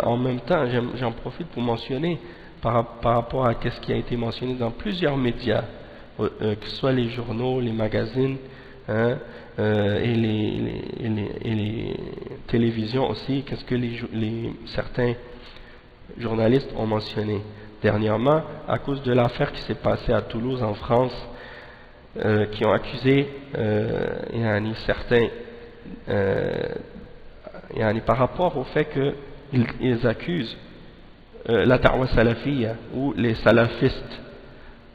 en même temps, j'en profite pour mentionner par rapport à ce qui a été mentionné dans plusieurs médias, que ce soit les journaux, les magazines, hein, et les télévisions aussi, qu'est-ce que certains journalistes ont mentionné dernièrement, à cause de l'affaire qui s'est passée à Toulouse en France, qui ont accusé certains par rapport au fait qu'ils accusent la da'wa salafiyya ou les salafistes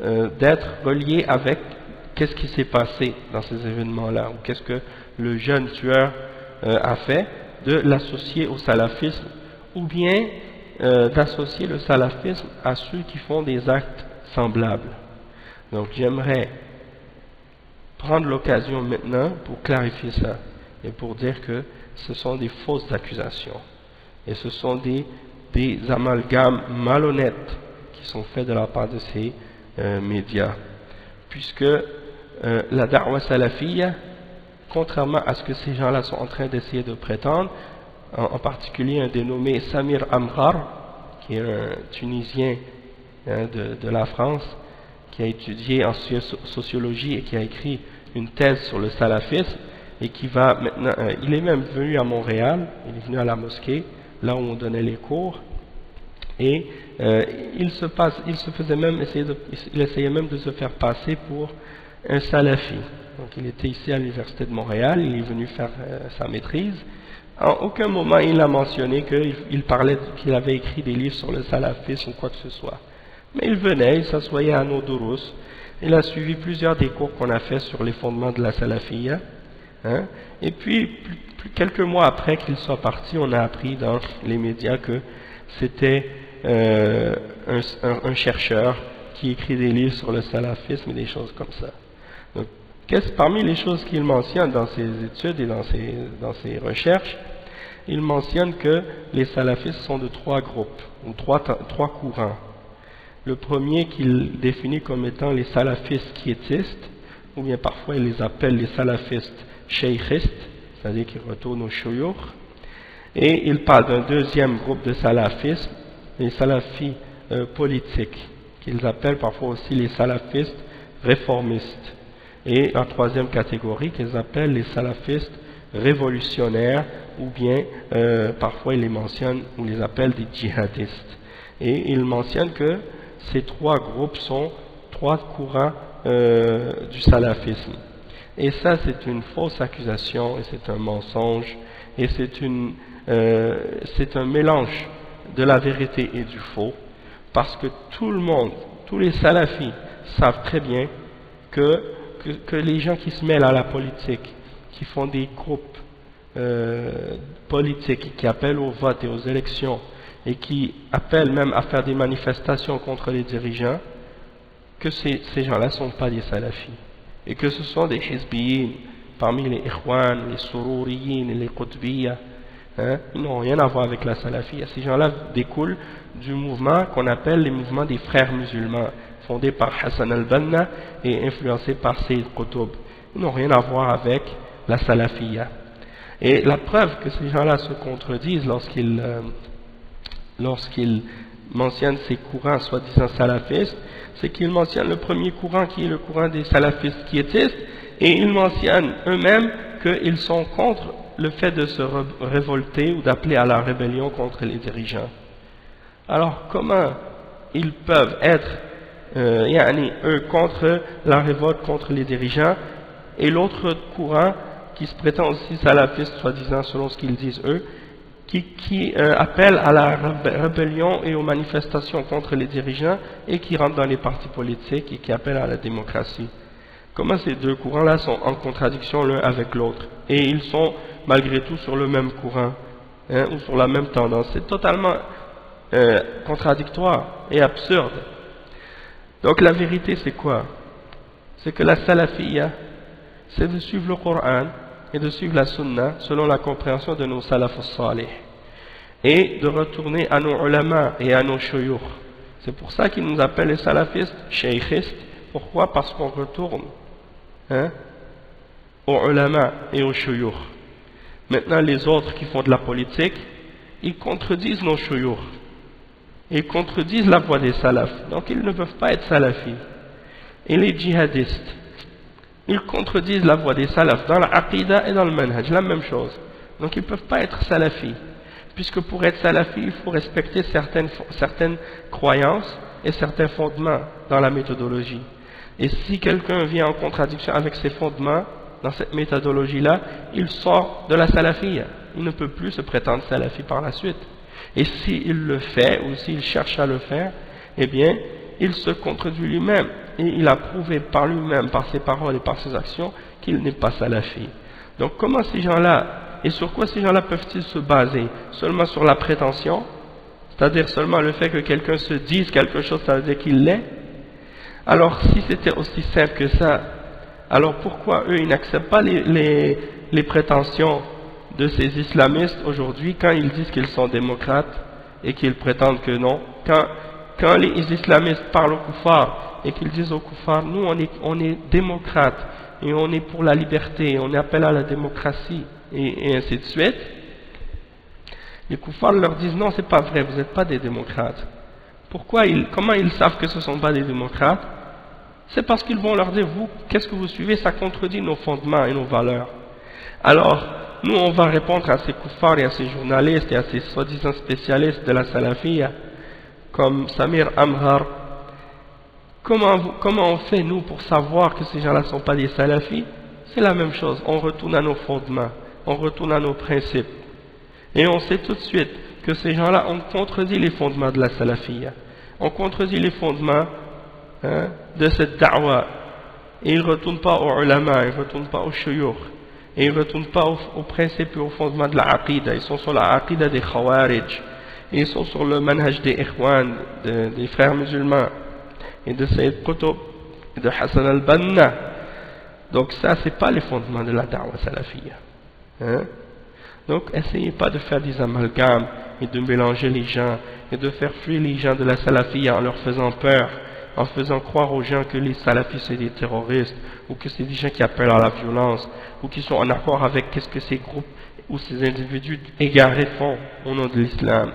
d'être reliés avec qu'est-ce qui s'est passé dans ces événements-là, ou qu'est-ce que le jeune tueur a fait, de l'associer au salafisme, ou bien d'associer le salafisme à ceux qui font des actes semblables. Donc j'aimerais prendre l'occasion maintenant pour clarifier ça et pour dire que ce sont des fausses accusations et ce sont des amalgames malhonnêtes qui sont faits de la part de ces médias, puisque la da'wa salafiyya, contrairement à ce que ces gens-là sont en train d'essayer de prétendre, en particulier un dénommé Samir Amghar, qui est un Tunisien de la France, qui a étudié en sociologie et qui a écrit une thèse sur le salafisme, et qui va maintenant, il est même venu à Montréal, il est venu à la mosquée, là où on donnait les cours, et il essayait même de se faire passer pour un salafi. Donc il était ici à l'université de Montréal, il est venu faire sa maîtrise. En aucun moment il a mentionné qu'il avait écrit des livres sur le salafisme ou quoi que ce soit. Mais il venait, il s'assoyait à nos durus, il a suivi plusieurs des cours qu'on a fait sur les fondements de la salafiyya, hein? Et puis quelques mois après qu'il soit parti, on a appris dans les médias que c'était un chercheur qui écrit des livres sur le salafisme et des choses comme ça. Donc, parmi les choses qu'il mentionne dans ses études et dans ses recherches, il mentionne que les salafistes sont de trois groupes, ou trois courants. Le premier qu'il définit comme étant les salafistes quiétistes, ou bien parfois il les appelle les salafistes shaykhistes, c'est-à-dire qui retournent au shuyukh. Et il parle d'un deuxième groupe de salafistes, les salafis politiques, qu'ils appellent parfois aussi les salafistes réformistes. Et la troisième catégorie qu'ils appellent les salafistes révolutionnaires, ou bien parfois ils les mentionnent ou les appellent des djihadistes. Et ils mentionnent que ces trois groupes sont trois courants du salafisme. Et ça c'est une fausse accusation et c'est un mensonge et c'est un mélange de la vérité et du faux, parce que tout le monde, tous les salafis savent très bien que les gens qui se mêlent à la politique, qui font des groupes politiques, qui appellent au vote et aux élections, et qui appellent même à faire des manifestations contre les dirigeants, que ces gens-là ne sont pas des salafis, et que ce sont des hizbiyin, parmi les ikhwan, les sururiyin, les qutbiyya, hein, ils n'ont rien à voir avec la salafiyya. Ces gens-là découlent du mouvement qu'on appelle les mouvements des frères musulmans, fondé par Hassan al-Banna et influencé par Sayyid Qutb. Ils n'ont rien à voir avec la salafiyya. Et la preuve que ces gens-là se contredisent lorsqu'ils mentionnent ces courants soi-disant salafistes, c'est qu'ils mentionnent le premier courant qui est le courant des salafistes quiétistes, et ils mentionnent eux-mêmes qu'ils sont contre le fait de se révolter ou d'appeler à la rébellion contre les dirigeants. Alors comment ils peuvent être eux contre la révolte contre les dirigeants, et l'autre courant qui se prétend aussi salafiste soi-disant selon ce qu'ils disent eux, qui appelle à la rébellion et aux manifestations contre les dirigeants et qui rentre dans les partis politiques et qui appelle à la démocratie. Comment ces deux courants-là sont en contradiction l'un avec l'autre, et ils sont malgré tout sur le même courant, hein, ou sur la même tendance? C'est totalement contradictoire et absurde. Donc la vérité c'est quoi? C'est que la salafiyya, c'est de suivre le Coran et de suivre la Sunna selon la compréhension de nos salafus salih, et de retourner à nos ulama et à nos shuyukh. C'est pour ça qu'ils nous appellent les salafistes shaykhistes. Pourquoi? Parce qu'on retourne, hein, aux ulama et aux shuyukh. Maintenant les autres qui font de la politique, ils contredisent nos shuyukh, ils contredisent la voie des salafs, donc ils ne peuvent pas être salafis. Et les djihadistes, ils contredisent la voie des salafs dans la aqidah et dans le manhaj, la même chose. Donc ils ne peuvent pas être salafis, puisque pour être salafi, il faut respecter certaines croyances et certains fondements dans la méthodologie. Et si quelqu'un vient en contradiction avec ces fondements, dans cette méthodologie-là, il sort de la salafiyya. Il ne peut plus se prétendre salafi par la suite. Et s'il le fait, ou s'il cherche à le faire, eh bien, il se contredit lui-même. Et il a prouvé par lui-même, par ses paroles et par ses actions, qu'il n'est pas salafi. Donc comment ces gens-là, et sur quoi ces gens-là peuvent-ils se baser? Seulement sur la prétention? C'est-à-dire seulement le fait que quelqu'un se dise quelque chose, ça veut dire qu'il l'est? Alors si c'était aussi simple que ça, alors pourquoi eux ils n'acceptent pas les prétentions de ces islamistes aujourd'hui quand ils disent qu'ils sont démocrates et qu'ils prétendent que non? Quand les islamistes parlent aux koufars et qu'ils disent aux koufars, nous on est démocrates et on est pour la liberté, on appelle à la démocratie et ainsi de suite, les koufars leur disent non, c'est pas vrai, vous n'êtes pas des démocrates. Comment ils savent que ce ne sont pas des démocrates? C'est parce qu'ils vont leur dire, vous, qu'est-ce que vous suivez? Ça contredit nos fondements et nos valeurs. Alors, nous, on va répondre à ces koufars et à ces journalistes et à ces soi-disant spécialistes de la salafiyya, comme Samir Amhar. Comment on fait, nous, pour savoir que ces gens-là ne sont pas des salafis? C'est la même chose. On retourne à nos fondements, on retourne à nos principes. Et on sait tout de suite que ces gens-là ont contredit les fondements de la salafiyya. On contredit les fondements de cette da'wa. Et ils ne retournent pas aux ulama, ils ne retournent pas aux shuyukh. Et ils ne retournent pas aux principes et aux fondements de la aqidah. Ils sont sur la aqidah des khawarij. Et ils sont sur le manhaj des ikhwan, des frères musulmans. Et de Sayyid Qutb, et de Hassan al-Banna. Donc ça, c'est pas les fondements de la da'wa salafiyya. Donc essayez pas de faire des amalgames et de mélanger les gens et de faire fuir les gens de la salafiyya en leur faisant peur, en faisant croire aux gens que les salafis c'est des terroristes ou que c'est des gens qui appellent à la violence ou qui sont en accord avec ce que ces groupes ou ces individus égarés font au nom de l'islam.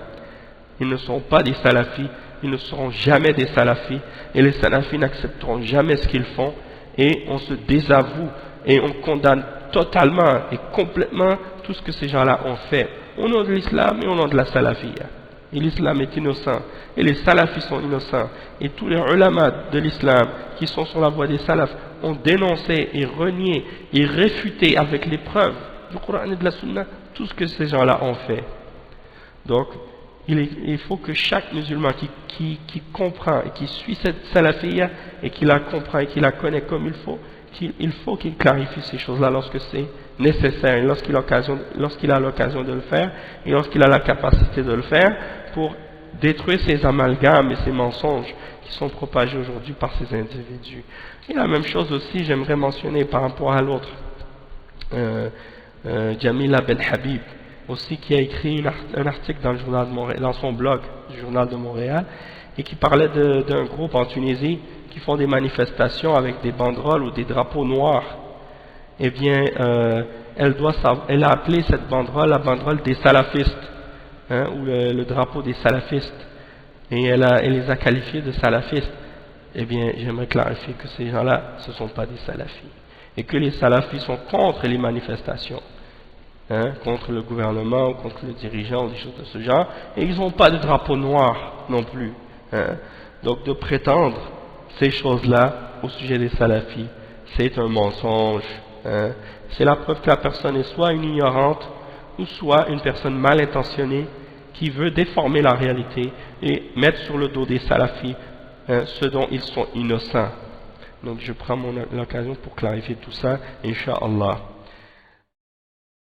Ils ne sont pas des salafis, ils ne seront jamais des salafis et les salafis n'accepteront jamais ce qu'ils font et on se désavoue et on condamne totalement et complètement tout ce que ces gens-là ont fait au nom de l'islam et au nom de la salafiyya. Et l'islam est innocent et les salafis sont innocents et tous les ulama de l'islam qui sont sur la voie des salafs ont dénoncé et renié et réfuté avec les preuves du Coran et de la Sunna tout ce que ces gens-là ont fait. Donc il faut que chaque musulman qui comprend et qui suit cette salafiyya et qui la comprend et qui la connaît comme il faut qu'il clarifie ces choses-là lorsque c'est nécessaire et lorsqu'il a l'occasion de le faire et lorsqu'il a la capacité de le faire pour détruire ces amalgames et ces mensonges qui sont propagés aujourd'hui par ces individus. Et la même chose aussi, j'aimerais mentionner par rapport à l'autre, Jamila Ben Habib, aussi qui a écrit un article dans le journal de Montréal, dans son blog du journal de Montréal, et qui parlait d'un groupe en Tunisie qui font des manifestations avec des banderoles ou des drapeaux noirs. Eh bien, elle a appelé cette banderole la banderole des salafistes, ou le drapeau des salafistes, et elle les a qualifiés de salafistes. Eh bien, j'aimerais clarifier que ces gens-là, ce ne sont pas des salafis, et que les salafis sont contre les manifestations, contre le gouvernement ou contre le dirigeant ou des choses de ce genre, et ils n'ont pas de drapeau noir non plus. Donc de prétendre ces choses-là au sujet des salafis, c'est un mensonge. C'est la preuve que la personne est soit une ignorante ou soit une personne mal intentionnée qui veut déformer la réalité et mettre sur le dos des salafis ce dont ils sont innocents. Donc je prends l'occasion pour clarifier tout ça, Inch'Allah.